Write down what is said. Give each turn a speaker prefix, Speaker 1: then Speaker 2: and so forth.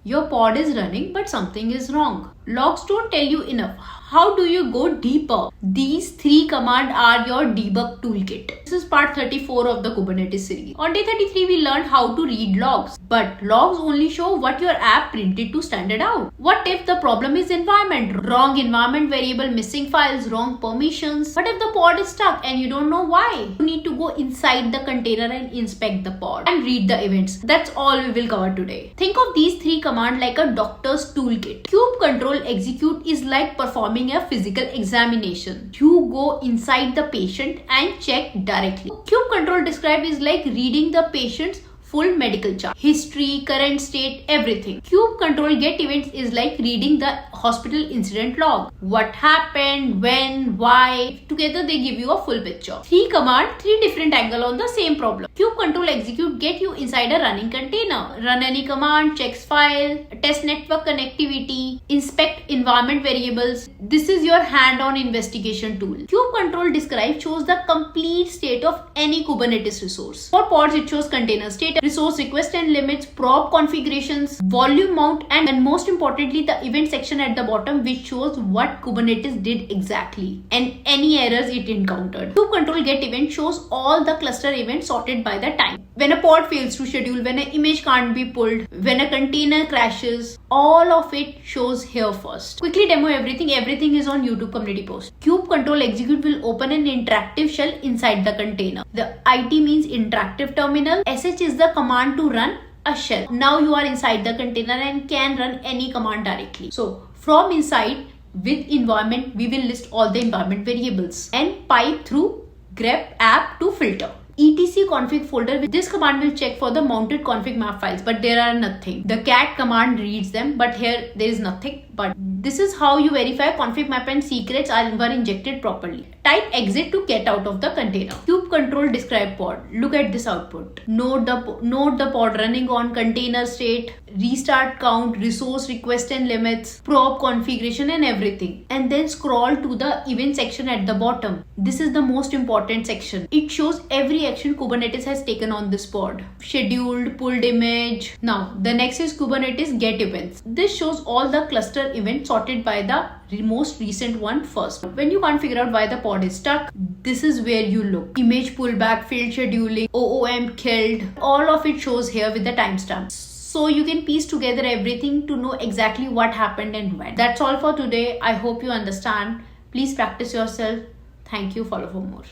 Speaker 1: Your pod is running, but something is wrong. Logs don't tell you enough. How do you go deeper? These 3 commands are your debug toolkit. This is part 34 of the Kubernetes series. On day 33, we learned how to read logs. But logs only show what your app printed to standard out. What if the problem is environment? Wrong environment variable, missing files, wrong permissions. What if the pod is stuck and you don't know why? You need to go inside the container and inspect the pod and read the events. That's all we will cover today. Think of these 3 commands like a doctor's toolkit. Kube control execute is like performing a physical examination. You go inside the patient and check directly. Kube control describe is like reading the patient's full medical chart, history, current state, everything. Kube control get events is like reading the hospital incident log. What happened, when, why. Together they give you a full picture. 3 command, 3 different angle on the same problem. Kube control execute get you inside a running container. Run any command, checks file, test network connectivity, inspect environment variables. This is your hand-on investigation tool. Kube control describe shows the complete state of any Kubernetes resource. For pods, it shows container state, resource request and limits, prop configurations, volume mount, and most importantly, the event section at the bottom, which shows what Kubernetes did exactly and any errors it encountered. Kube control get event shows all the cluster events sorted by the time. When a pod fails to schedule, when an image can't be pulled, when a container crashes, all of it shows here first. Quickly demo everything. Everything is on YouTube community post. Kube control execute will open an interactive shell inside the container. The IT means interactive terminal. SH is the command to run a shell. Now you are inside the container and can run any command directly. So from inside with environment, we will list all the environment variables and pipe through grep app to filter. etc config folder, with this command will check for the mounted config map files, but there are nothing. The cat command reads them, but here there is nothing. But this is how you verify config map and secrets were injected properly. Type exit to get out of the container. Kube control describe pod. Look at this output. Note the pod running on container state, restart count, resource request and limits, prop configuration and everything. And then scroll to the event section at the bottom. This is the most important section. It shows every action Kubernetes has taken on this pod. Scheduled, pulled image. Now the next is Kubernetes get events. This shows all the cluster events sorted by the most recent one first. When you can't figure out why the pod is stuck, this is where you look. Image pullback, failed scheduling, OOM killed. All of it shows here with the timestamp. So you can piece together everything to know exactly what happened and when. That's all for today. I hope you understand. Please practice yourself. Thank you. Follow for more.